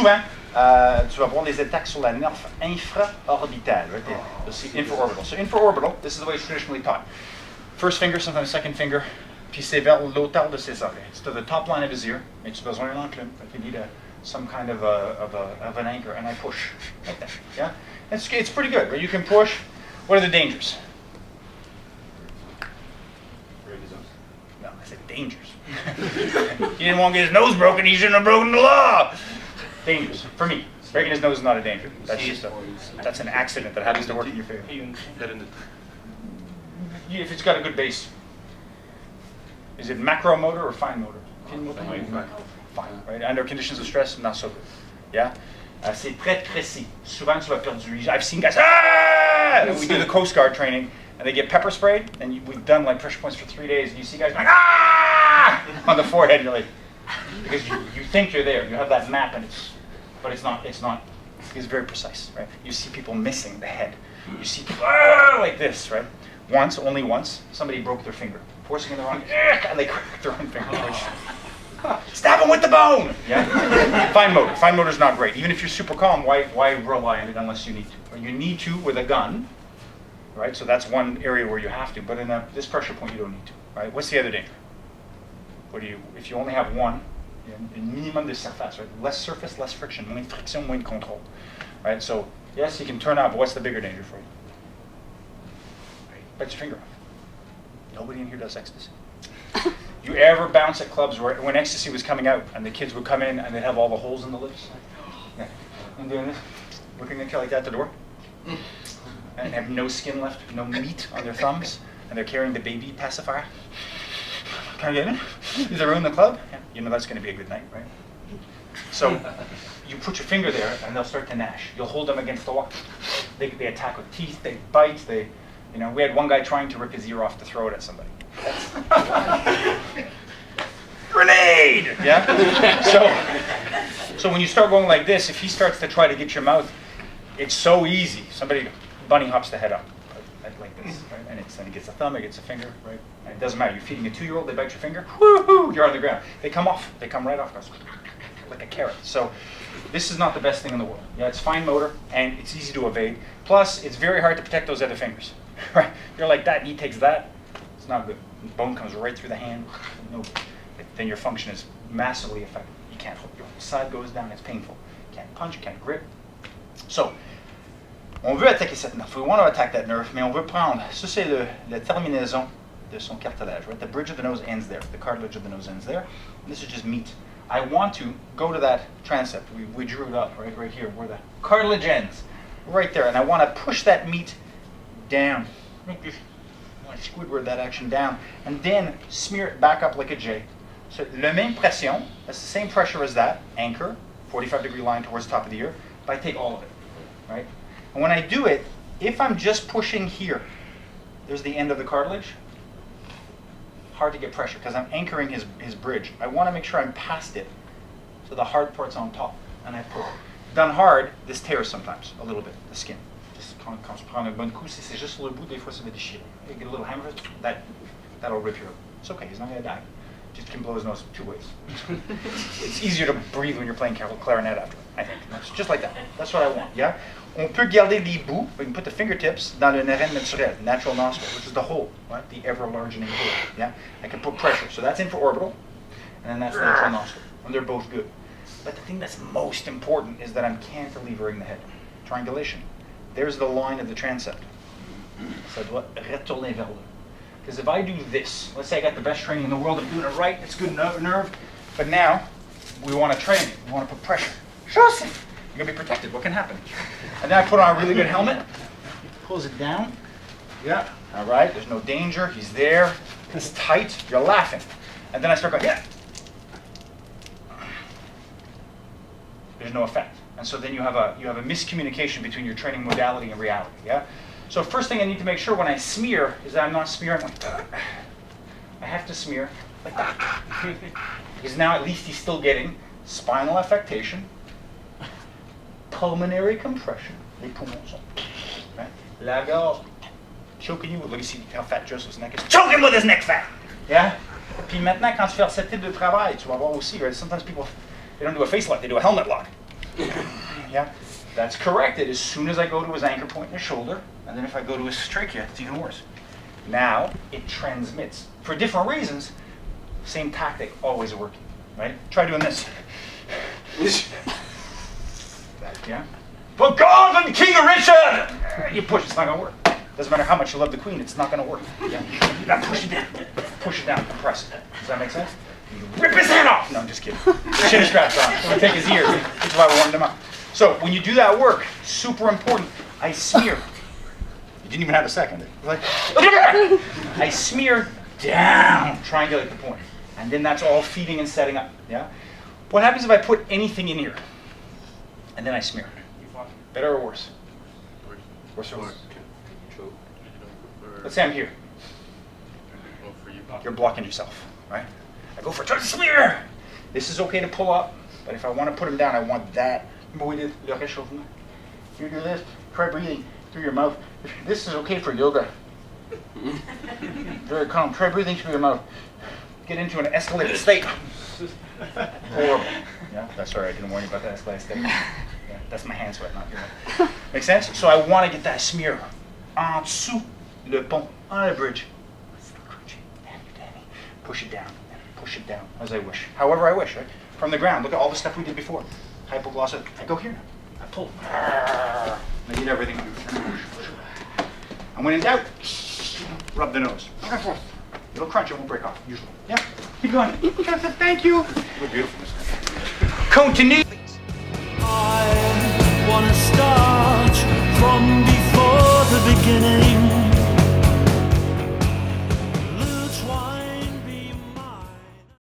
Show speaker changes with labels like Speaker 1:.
Speaker 1: souvent, tu vas avoir des attaques sur la nerf infraorbital. Right? C'est infraorbital. So infraorbital, this is the way it's traditionally taught. First finger, sometimes second finger, puis c'est vers l'auteur de ses oreilles. It's to the top line of his ear, mais tu as besoin d'un enclume. You need some kind of an anchor, and I push like that. Yeah, it's pretty good. Right? You can push. What are the dangers? No, I said dangers. He didn't want to get his nose broken. He shouldn't have broken the law. Dangers for me. Breaking his nose is not a danger. That's just that's an accident that happens to work in your favor. If it's got a good base. Is it macro motor or fine motor? Fine, right? Under conditions of stress, not so good. Yeah? C'est très précis. Souvent, tu vas perdre du... I've seen guys, ah! We do the Coast Guard training, and they get pepper sprayed, and we've done like pressure points for 3 days, and you see guys going, ah! On the forehead, and you're like, because you think you're there, you have that map, and it's not, it's very precise, right? You see people missing the head. You see people, like this, right? Once, only once, somebody broke their finger. Forcing in the wrong, and they cracked their own finger. Stab him with the bone! Yeah? Fine motor. Fine motor's not great. Even if you're super calm, why rely on it unless you need to? Or you need to with a gun, right? So that's one area where you have to. But in this pressure point, you don't need to, right? What's the other danger? If you only have one, minimum de surface, right? Less surface, less friction. Moins de friction, moins de contrôle. Right? So yes, you can turn out, but what's the bigger danger for you? Bite your finger off. Nobody in here does ecstasy. You ever bounce at clubs where when ecstasy was coming out and the kids would come in and they'd have all the holes in the lips? Yeah. And doing this, looking at you like that at the door. And have no skin left, no meat on their thumbs, and they're carrying the baby pacifier. Can I get in? Is there room in the club? Yeah. You know that's going to be a good night, right? So you put your finger there and they'll start to gnash. You'll hold them against the wall. They attack with teeth, they bite, we had one guy trying to rip his ear off to throw it at somebody. Grenade! Yeah? So when you start going like this, if he starts to try to get your mouth, it's so easy. Somebody bunny hops the head up like this, right? And then he gets a thumb, he gets a finger, right? And it doesn't matter. You're feeding a 2-year-old, they bite your finger, woohoo! You're on the ground. They come off. They come right off, like a carrot. So this is not the best thing in the world. Yeah, it's fine motor, and it's easy to evade. Plus, it's very hard to protect those other fingers. Right? You're like that, and he takes that. It's not good. The bone comes right through the hand. No good. Then your function is massively affected. You can't hold. Your side goes down. It's painful. You can't punch. You can't grip. So, on veut attaquer cette nerve. We want to attack that nerve, mais on veut prendre. Ça c'est la terminaison de son cartilage. Right? The bridge of the nose ends there. The cartilage of the nose ends there. And this is just meat. I want to go to that transept. We drew it up right here, where the cartilage ends, right there, and I want to push that meat down. Squidward that action down, and then smear it back up like a J. So le même pression, that's the same pressure as that, anchor, 45-degree line towards the top of the ear, but I take all of it, right? And when I do it, if I'm just pushing here, there's the end of the cartilage, hard to get pressure because I'm anchoring his bridge. I want to make sure I'm past it, so the hard part's on top, and I pull. Done hard, this tears sometimes, a little bit, the skin. Quand tu prends un bon coup, si c'est juste sur le bout, des fois ça va déchirer. You get a little hammer, that'll rip your... It's okay, he's not going to die. Just can blow his nose 2 ways. It's easier to breathe when you're playing clarinet after, I think. It's just like that. That's what I want, yeah? On peut garder les bouts, we can put the fingertips dans le narine naturel, natural nostril, which is the hole, right? The ever-largening hole, yeah? I can put pressure, so that's infraorbital, and then that's the natural nostril, and they're both good. But the thing that's most important is that I'm cantilevering the head. Triangulation. There's the line of the transept. Ça doit retourner vers le. Because if I do this, let's say I got the best training in the world of doing it right, it's good nerve, but now we want to train it. We want to put pressure. Joseph, you're going to be protected. What can happen? And then I put on a really good helmet, pulls it down. Yeah, all right, there's no danger. He's there. It's tight. You're laughing. And then I start going, yeah. There's no effect. And so then you have a miscommunication between your training modality and reality. Yeah. So first thing I need to make sure when I smear is that I'm not smearing like that. I have to smear like that. Because now at least he's still getting spinal affectation, pulmonary compression. Les poumons sont. Right? La gorge. Choking you with, look, you see how fat Joseph's neck is. Choke him with his neck fat. Yeah. Puis maintenant, quand tu fais ce type de travail, tu vas voir aussi, right? Sometimes people, they don't do a face lock, they do a helmet lock. Yeah, that's corrected as soon as I go to his anchor point in his shoulder, and then if I go to his trachea, it's even worse. Now it transmits. For different reasons, same tactic, always working, right? Try doing this. Yeah. For God and King Richard! You push, it's not gonna work. Doesn't matter how much you love the Queen, it's not gonna work. Yeah. You gotta push it down. Push it down, compress it. Does that make sense? You rip his head off! No, I'm just kidding. Chin straps on. I'm gonna take his ears. That's why we warmed him up. So when you do that work, super important, I smear. You didn't even have a second. Like, I smear down, triangulate the point. And then that's all feeding and setting up. Yeah? What happens if I put anything in here? And then I smear. Better or worse? Worse or worse? Let's say I'm here. You're blocking yourself, right? I go for try to smear. This is okay to pull up, but if I want to put him down, I want that. Remember we did le réchauffement? You do this, try breathing through your mouth. This is okay for yoga. Very calm. Try breathing through your mouth. Get into an escalated state. Horrible. Yeah, that's sorry, I didn't warn you about that escalated state. Yeah, that's my hand sweat, not your. Make sense? So I want to get that smear en dessous le pont, on the bridge. Push it down, push it down, as I wish. However I wish, right? From the ground, look at all the stuff we did before. Hypoglossal, I go here now. I pull. I need everything. And when in doubt, rub the nose. It'll crunch, it won't break off, usually. Yeah, keep going. Thank you. Look beautiful. Continue.
Speaker 2: I wanna start from before the beginning.